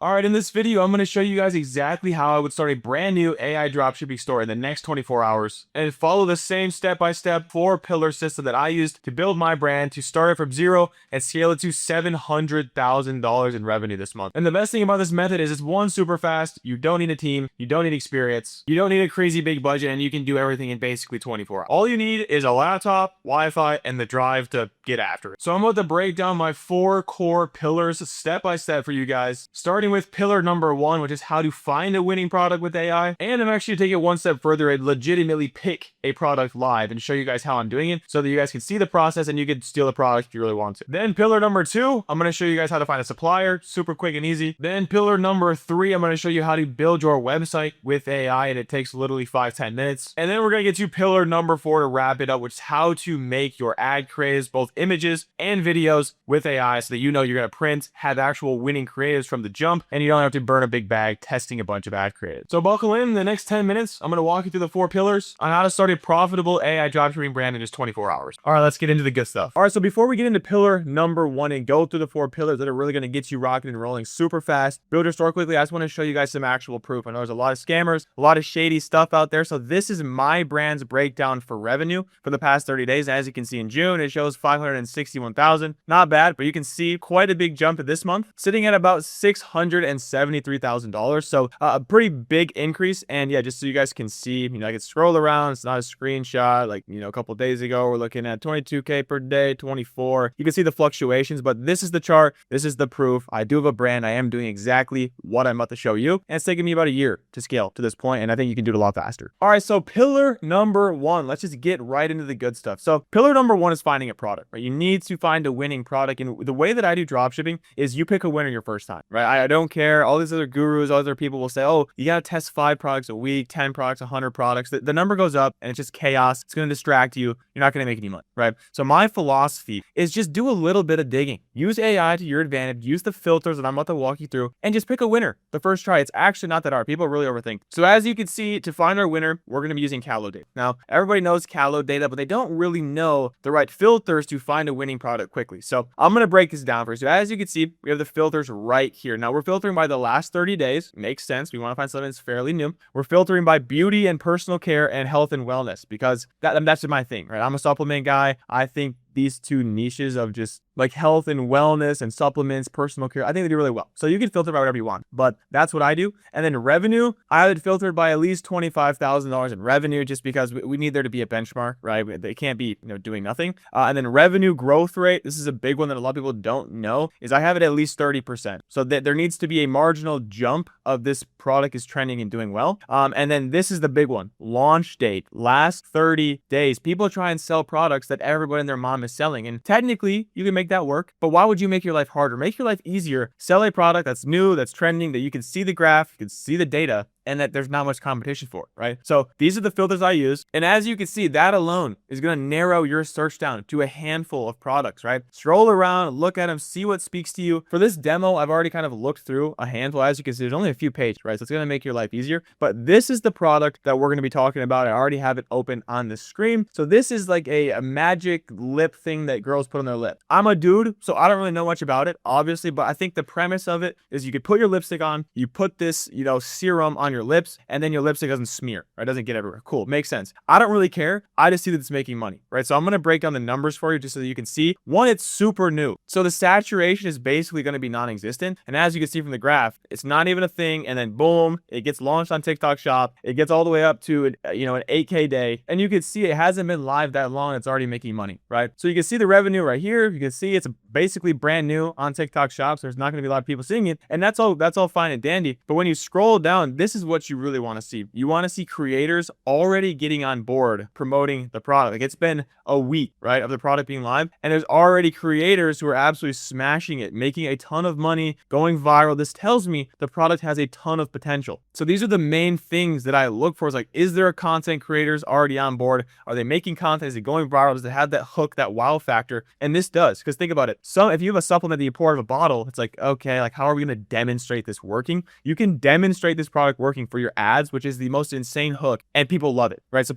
All right, in this video, I'm going to show you guys exactly how I would start a brand new AI dropshipping store in the next 24 hours and follow the same step-by-step 4-pillar system that I used to build my brand to start it from zero and scale it to $700,000 in revenue this month. And the best thing about this method is it's one, super fast. You don't need a team. You don't need experience. You don't need a crazy big budget, and you can do everything in basically 24 hours. All you need is a laptop, Wi-Fi, and the drive to get after it. So I'm about to break down my 4 core pillars step-by-step for you guys, starting with pillar number 1, which is how to find a winning product with AI. And I'm actually taking it one step further and legitimately pick a product live and show you guys how I'm doing it so that you guys can see the process and you can steal the product if you really want to. Then pillar number 2, I'm going to show you guys how to find a supplier, super quick and easy. Then pillar number 3, I'm going to show you how to build your website with AI, and it takes literally 5-10 minutes. And then we're going to get to pillar number 4 to wrap it up, which is how to make your ad creatives, both images and videos, with AI so that you know you're going to print, have actual winning creatives from the jump, and you don't have to burn a big bag testing a bunch of ad creatives. So buckle in the next 10 minutes. I'm going to walk you through the 4 pillars on how to start a profitable AI dropshipping brand in just 24 hours. All right, let's get into the good stuff. All right, so before we get into pillar number 1 and go through the 4 pillars that are really going to get you rocking and rolling super fast, build your store quickly, I just want to show you guys some actual proof. I know there's a lot of scammers, a lot of shady stuff out there. So this is my brand's breakdown for revenue for the past 30 days. As you can see in June, it shows 561,000. Not bad, but you can see quite a big jump this month, sitting at about $673,000. So a pretty big increase. And yeah, just so you guys can see, I can scroll around. It's not a screenshot. Like, a couple days ago, we're looking at 22K per day, 24. You can see the fluctuations, but this is the chart. This is the proof. I do have a brand. I am doing exactly what I'm about to show you. And it's taken me about a year to scale to this point, and I think you can do it a lot faster. All right, so pillar number 1, let's just get right into the good stuff. So pillar number 1 is finding a product, right? You need to find a winning product. And the way that I do dropshipping is you pick a winner your first time, right? I don't care. All these other gurus, other people will say, oh, you got to test 5 products a week, 10 products, 100 products. The number goes up and it's just chaos. It's going to distract you. You're not going to make any money, right? So my philosophy is just do a little bit of digging. Use AI to your advantage. Use the filters that I'm about to walk you through and just pick a winner the first try. It's actually not that hard. People really overthink. So as you can see, to find our winner, we're going to be using Callow data. Now, everybody knows Callow data, but they don't really know the right filters to find a winning product quickly. So I'm going to break this down for you. So as you can see, we have the filters right here. Now we're filtering by the last 30 days. Makes sense. We want to find something that's fairly new. We're filtering by beauty and personal care and health and wellness because that's my thing, right? I'm a supplement guy. I think these 2 niches of just like health and wellness and supplements, personal care, I think they do really well. So you can filter by whatever you want, but that's what I do. And then revenue, I would filter by at least $25,000 in revenue just because we need there to be a benchmark, right? They can't be, doing nothing. And then revenue growth rate, this is a big one that a lot of people don't know, is I have it at least 30%. So that there needs to be a marginal jump of this product is trending and doing well. And then this is the big one, launch date, last 30 days. People try and sell products that everybody and their mom is selling. And technically you can make that work, but why would you make your life harder? Make your life easier. Sell a product that's new, that's trending, that you can see the graph, you can see the data, and that there's not much competition for, right? So these are the filters I use. And as you can see, that alone is going to narrow your search down to a handful of products, right? Scroll around, look at them, see what speaks to you. For this demo, I've already kind of looked through a handful. As you can see, there's only a few pages, right? So it's going to make your life easier. But this is the product that we're going to be talking about. I already have it open on the screen. So this is like a magic lip thing that girls put on their lip. I'm a dude, so I don't really know much about it, obviously, but I think the premise of it is you could put your lipstick on, you put this, serum on your lips, and then your lipstick doesn't smear, right? It doesn't get everywhere. Cool. Makes sense. I don't really care. I just see that it's making money, right? So I'm going to break down the numbers for you just so that you can see. One, it's super new. So the saturation is basically going to be non-existent. And as you can see from the graph, it's not even a thing. And then boom, it gets launched on TikTok Shop. It gets all the way up to, an 8K day. And you can see it hasn't been live that long. It's already making money, right? So you can see the revenue right here. You can see it's basically brand new on TikTok Shop. So there's not going to be a lot of people seeing it. And that's all fine and dandy. But when you scroll down, this is what you really want to see. You want to see creators already getting on board promoting the product. Like, it's been a week, right, of the product being live, and there's already creators who are absolutely smashing it, making a ton of money, going viral. This tells me the product has a ton of potential. So these are the main things that I look for. Is like, is there a content creators already on board? Are they making content? Is it going viral? Does it have that hook, that wow factor? And this does, because think about it. it. So if you have a supplement that you pour out of a bottle, it's like, okay, like how are we going to demonstrate this working? You can demonstrate this product working for your ads, which is the most insane hook, and people love it, right? So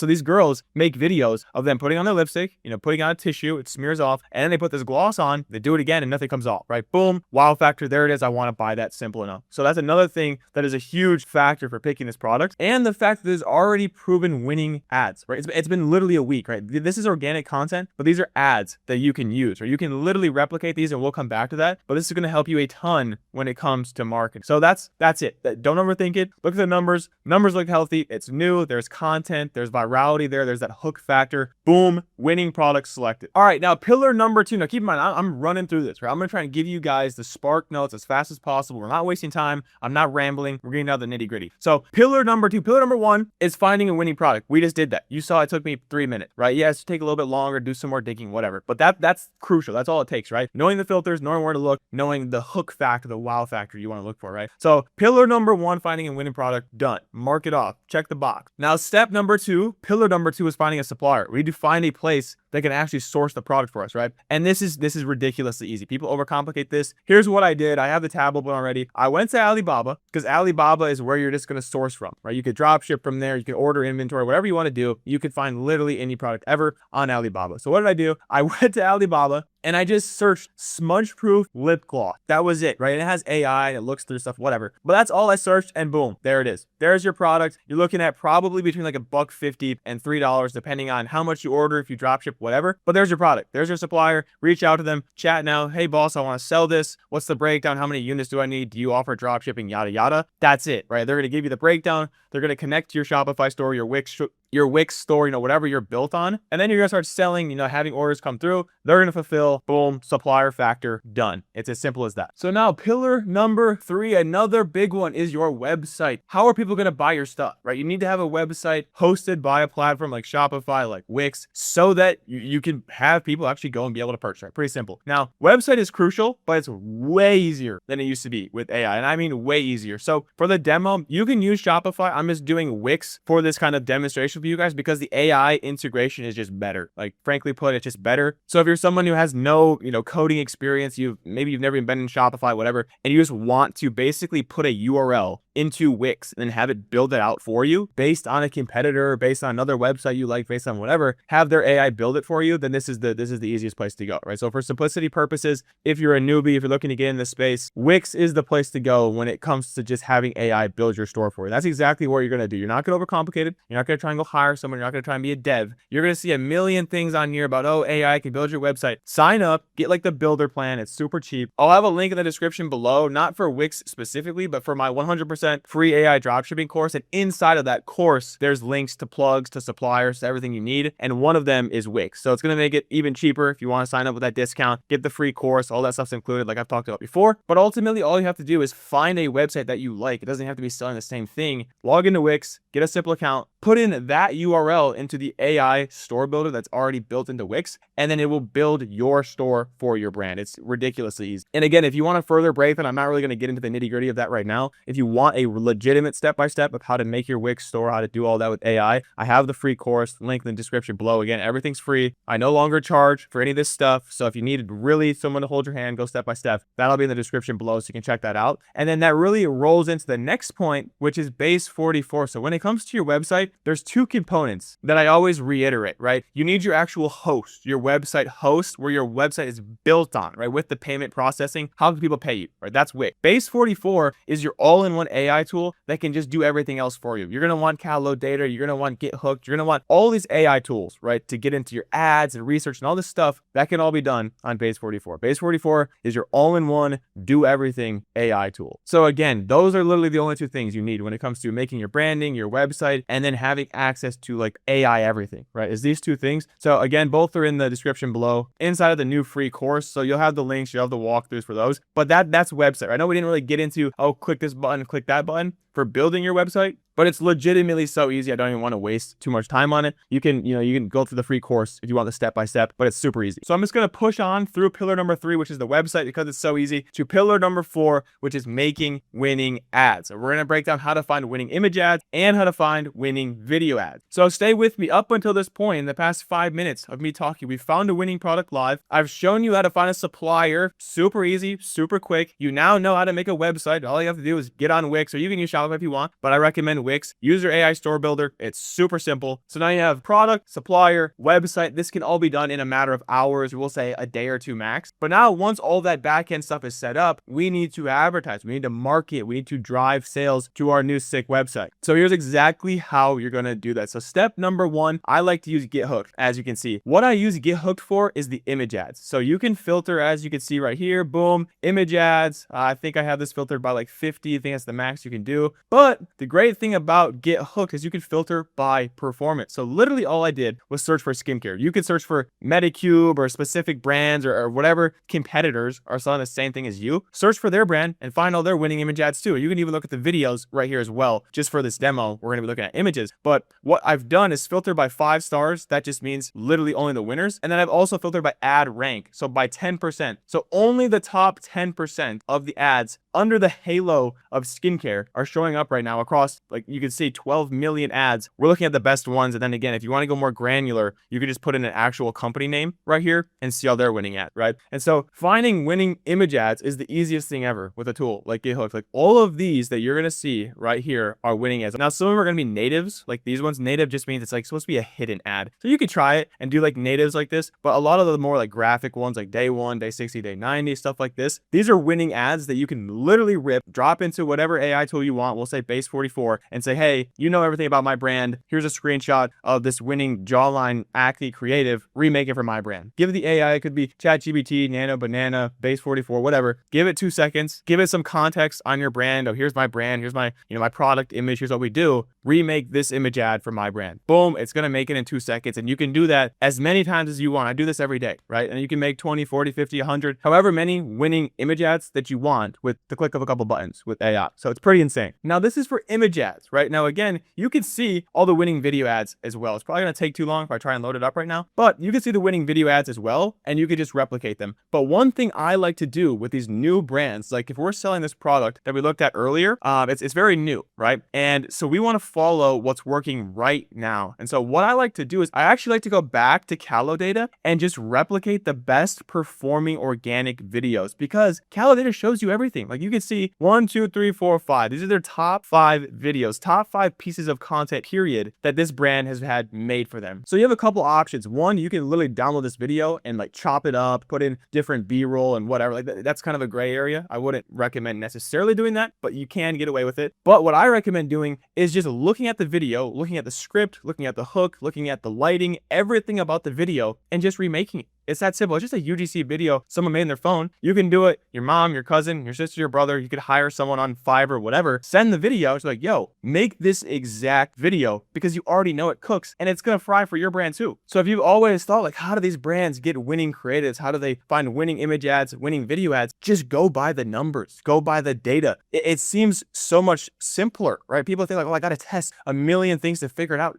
these girls make videos of them putting on their lipstick, putting on a tissue, it smears off, and then they put this gloss on, they do it again and nothing comes off, right? Boom, wow factor, there it is. I want to buy that, simple enough. So that's another thing that is a huge factor for picking this product, and the fact that there's already proven winning ads, right? It's been literally a week, right? This is organic content, but these are ads that you can use, or you can literally replicate these, and we'll come back to that. But this is going to help you a ton when it comes to marketing. So that's it. Don't overthink it. Look at the numbers. Numbers look healthy. It's new. There's content. There's virality there. There's that hook factor. Boom, winning product selected. All right, now pillar number 2. Now keep in mind, I'm running through this, right? I'm going to try and give you guys the spark notes as fast as possible. We're not wasting time. I'm not rambling. We're getting down to the nitty gritty. So pillar number 2, pillar number 1 is finding a winning product. We just did that. You saw it took me 3 minutes, right? Yes, take a little bit longer, do some more digging, whatever. But that's crucial. That's all it takes, right? Knowing the filters, knowing where to look, knowing the hook factor, the wow factor you want to look for, right? So pillar number 1, finding a winning product, done. Mark it off. Check the box. Now step number 2, pillar number 2 is finding a supplier. We need to find a place that can actually source the product for us, right? And this is ridiculously easy. People overcomplicate this. Here's what I did. I have the tab open already. I went to Alibaba, because Alibaba is where you're just going to source from, right? You could drop ship from there. You can order inventory, whatever you want to do. You could find literally any product ever on Alibaba. So what did I do? I went to Alibaba and I just searched smudge-proof lip gloss. That was it, right? It has AI, it looks through stuff, whatever. But that's all I searched, and boom, there it is. There's your product. You're looking at probably between like $1.50 and $3, depending on how much you order, if you drop ship, whatever. But there's your product. There's your supplier. Reach out to them. Chat now. Hey, boss, I want to sell this. What's the breakdown? How many units do I need? Do you offer drop shipping? Yada, yada. That's it, right? They're going to give you the breakdown. They're going to connect to your Shopify store, your Wix store, whatever you're built on. And then you're going to start selling, having orders come through. They're going to fulfill. Boom, supplier factor, done. It's as simple as that. So now pillar number 3, another big one, is your website. How are people going to buy your stuff, right? You need to have a website hosted by a platform like Shopify, like Wix, so that you can have people actually go and be able to purchase, right? Pretty simple. Now, website is crucial, but it's way easier than it used to be with AI. And I mean way easier. So for the demo, you can use Shopify. I'm just doing Wix for this kind of demonstration for you guys because the AI integration is just better. Like, frankly put, it's just better. So if you're someone who has no, coding experience, maybe you've never even been in Shopify, whatever, and you just want to basically put a URL into Wix and then have it build it out for you based on a competitor, based on another website you like, based on whatever, have their AI build it for you, then this is the easiest place to go, right? So for simplicity purposes, if you're a newbie, if you're looking to get in this space, Wix is the place to go when it comes to just having AI build your store for you. That's exactly what you're going to do. You're not going to overcomplicate it. You're not going to try and go hire someone. You're not going to try and be a dev. You're going to see a million things on here about, oh, AI can build your website. Sign up, get like the builder plan. It's super cheap. I'll have a link in the description below, not for Wix specifically, but for my 100% free AI dropshipping course. And inside of that course, there's links to plugs, to suppliers, to everything you need. And one of them is Wix. So it's going to make it even cheaper if you want to sign up with that discount, get the free course, all that stuff's included like I've talked about before. But ultimately, all you have to do is find a website that you like. It doesn't have to be selling the same thing. Log into Wix, get a simple account, put in that URL into the AI store builder that's already built into Wix, and then it will build your store for your brand. It's ridiculously easy. And again, if you want a further breakdown, I'm not really going to get into the nitty gritty of that right now. If you want a legitimate step-by-step of how to make your Wix store, how to do all that with AI, I have the free course, link in the description below. Again, everything's free. I no longer charge for any of this stuff. So if you need really someone to hold your hand, go step by step, that'll be in the description below so you can check that out. And then that really rolls into the next point, which is base 44. So when it comes to your website, there's two components that I always reiterate, right? You need your actual host, your website host, where your website is built on, right? With the payment processing, how can people pay you, right? That's Wix. Base 44 is your all-in-one AI tool that can just do everything else for you. You're going to want catalog data. You're going to want Get Hooked. You're going to want all these AI tools, right? To get into your ads and research and all this stuff that can all be done on Base 44. Base 44 is your all-in-one, do everything AI tool. So again, those are literally the only two things you need when it comes to making your branding, your website, and then having access to like AI everything, right? Is these two things. So again, both are in the description below inside of the new free course. So you'll have the links, you'll have the walkthroughs for those, but that's website. I know we didn't really get into, oh, click this button, click that button for building your website, but it's legitimately so easy. I don't even want to waste too much time on it. You can go through the free course if you want the step-by-step, but it's super easy. So I'm just going to push on through pillar number 3, which is the website, because it's so easy, to pillar number 4, which is making winning ads. And we're going to break down how to find winning image ads and how to find winning video ads. So stay with me. Up until this point, in the past 5 minutes of me talking, we found a winning product live. I've shown you how to find a supplier. Super easy, super quick. You now know how to make a website. All you have to do is get on Wix, or you can use Shopify if you want, but I recommend Wix. Use your AI store builder. It's super simple. So now you have product, supplier, website. This can all be done in a matter of hours. We'll say a day or 2 max. But now once all that backend stuff is set up, we need to advertise. We need to market. We need to drive sales to our new sick website. So here's exactly how you're going to do that. So step number 1, I like to use GetHooked. As you can see, what I use GetHooked for is the image ads. So you can filter, as you can see right here, boom, image ads. I think I have this filtered by like 50. I think that's the max you can do. But the great thing about GetHooked is you can filter by performance. So literally all I did was search for skincare. You could search for Medicube or specific brands or whatever competitors are selling the same thing as you. Search for their brand and find all their winning image ads too. You can even look at the videos right here as well. Just for this demo, we're going to be looking at images. But what I've done is filter by 5 stars. That just means literally only the winners. And then I've also filtered by ad rank. So by 10%. So only the top 10% of the ads under the halo of skincare are showing up right now across, like you can see, 12 million ads. We're looking at the best ones. And then again, if you want to go more granular, you could just put in an actual company name right here and see all their winning ads, right? And so finding winning image ads is the easiest thing ever with a tool like GetHooked. Like all of these that you're going to see right here are winning ads. Now, some of them are going to be natives. Like these ones, native just means it's like supposed to be a hidden ad. So you could try it and do like natives like this, but a lot of the more like graphic ones, like day 1, day 60, day 90, stuff like this, these are winning ads that you can literally rip, drop into whatever AI tool you want. We'll say base 44 and say, hey, you know everything about my brand. Here's a screenshot of this winning jawline acne creative. Remake it for my brand. Give the AI, it could be ChatGPT, Nano, Banana, base 44, whatever. Give it 2 seconds. Give it some context on your brand. Oh, here's my brand. Here's my, my product image. Here's what we do. Remake this image ad for my brand. Boom. It's going to make it in 2 seconds. And you can do that as many times as you want. I do this every day, right? And you can make 20, 40, 50, 100, however many winning image ads that you want with the click of a couple buttons with AI. So it's pretty insane. Now, this is for image ads, right? Now, again, you can see all the winning video ads as well. It's probably going to take too long if I try and load it up right now, but you can see the winning video ads as well, and you could just replicate them. But one thing I like to do with these new brands, like if we're selling this product that we looked at earlier, it's very new, right? And so we want to follow what's working right now. And so what I like to do is I actually like to go back to Callo data and just replicate the best performing organic videos, because Callo data shows you everything. Like you can see 1, 2, 3, 4, 5. These are their top 5 videos, top 5 pieces of content, period, that this brand has had made for them. So you have a couple options. One, you can literally download this video and like chop it up, put in different B-roll and whatever. Like that's kind of a gray area. I wouldn't recommend necessarily doing that, but you can get away with it. But what I recommend doing is just looking at the video, looking at the script, looking at the hook, looking at the lighting, everything about the video, and just remaking it. It's that simple. It's just a UGC video someone made on their phone. You can do it. Your mom, your cousin, your sister, your brother. You could hire someone on Fiverr, whatever. Send the video. It's like, yo, make this exact video, because you already know it cooks and it's going to fry for your brand too. So if you've always thought like, how do these brands get winning creatives? How do they find winning image ads, winning video ads? Just go by the numbers, go by the data. It seems so much simpler, right? People think like, oh, I got to test a million things to figure it out.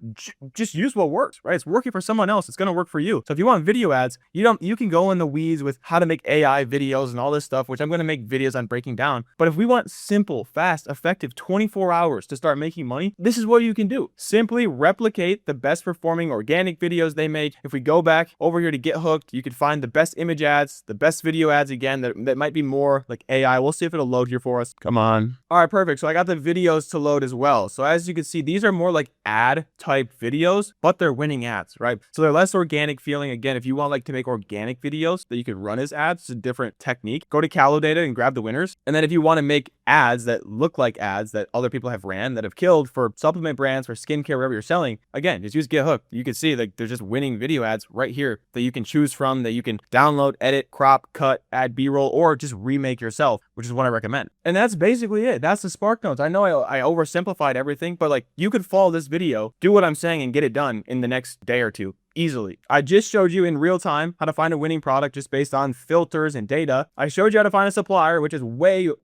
Just use what works, right? It's working for someone else. It's going to work for you. So if you want video ads, you can go in the weeds with how to make AI videos and all this stuff, which I'm going to make videos on breaking down. But if we want simple, fast, effective 24 hours to start making money, this is what you can do. Simply replicate the best performing organic videos they make. If we go back over here to GetHooked, you can find the best image ads, the best video ads, again, that might be more like AI. We'll see if it'll load here for us. Come on. All right, perfect. So I got the videos to load as well. So as you can see, these are more like ad type videos, but they're winning ads, right? So they're less organic feeling. Again, if you want like to make organic videos that you could run as ads, it's a different technique. Go to Callo data and grab the winners. And then if you want to make ads that look like ads that other people have ran, that have killed for supplement brands, for skincare, whatever you're selling, again, just use GetHooked. You can see like there's just winning video ads right here that you can choose from, that you can download, edit, crop, cut, add B-roll, or just remake yourself, which is what I recommend. And that's basically it. That's the Spark Notes. I know I oversimplified everything, but like you could follow this video, do what I'm saying, and get it done in the next day or two. easily. I just showed you in real time how to find a winning product just based on filters and data. I showed you how to find a supplier, which is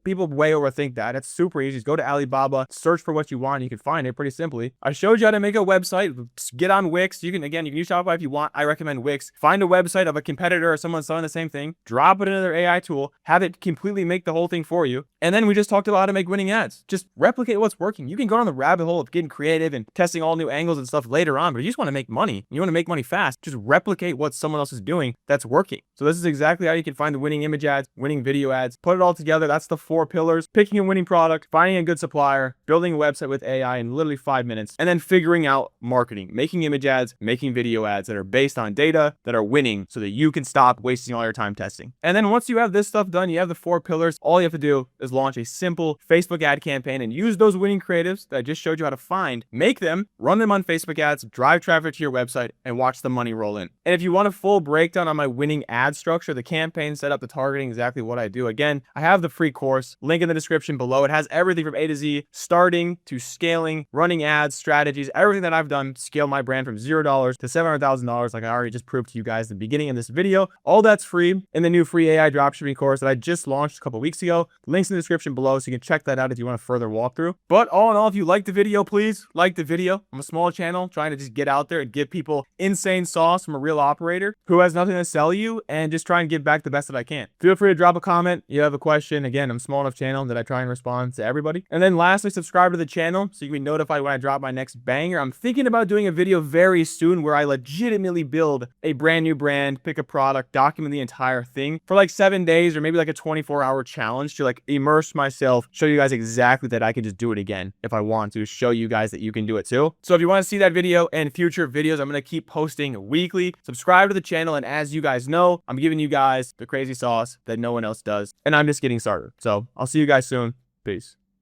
people way overthink that. It's super easy. Just go to Alibaba, search for what you want, and you can find it pretty simply. I showed you how to make a website, get on Wix. You can use Shopify if you want. I recommend Wix. Find a website of a competitor or someone selling the same thing, drop it into their AI tool, have it completely make the whole thing for you. And then we just talked about how to make winning ads. Just replicate what's working. You can go on the rabbit hole of getting creative and testing all new angles and stuff later on, but if you just want to make money, you want to make money fast, just replicate what someone else is doing that's working. So this is exactly how you can find the winning image ads, winning video ads, put it all together. That's the 4 pillars: picking a winning product, finding a good supplier, building a website with AI in literally 5 minutes, and then figuring out marketing, making image ads, making video ads that are based on data, that are winning, so that you can stop wasting all your time testing. And then once you have this stuff done, you have the 4 pillars, all you have to do is launch a simple Facebook ad campaign and use those winning creatives that I just showed you how to find, make them, run them on Facebook ads, drive traffic to your website, and watch the money roll in. And if you want a full breakdown on my winning ad structure, the campaign setup, the targeting, exactly what I do, again, I have the free course, link in the description below. It has everything from A to Z, starting to scaling, running ads, strategies, everything that I've done to scale my brand from $0 to $700,000, like I already just proved to you guys at the beginning of this video. All that's free in the new free AI dropshipping course that I just launched a couple weeks ago. Links in the description below, so you can check that out if you want a further walkthrough. But all in all, if you like the video, please like the video. I'm a small channel trying to just get out there and give people insane sauce from a real operator who has nothing to sell you, and just try and give back the best that I can. Feel free to drop a comment. You have a question. Again, I'm a small enough channel that I try and respond to everybody. And then lastly, subscribe to the channel so you can be notified when I drop my next banger. I'm thinking about doing a video very soon where I legitimately build a brand new brand, pick a product, document the entire thing for like 7 days, or maybe like a 24-hour challenge to like immerse myself, show you guys exactly that I can just do it again if I want to, show you guys that you can do it too. So if you want to see that video and future videos, I'm going to keep posting weekly. Subscribe to the channel, and as you guys know, I'm giving you guys the crazy sauce that no one else does, and I'm just getting started. So I'll see you guys soon. Peace.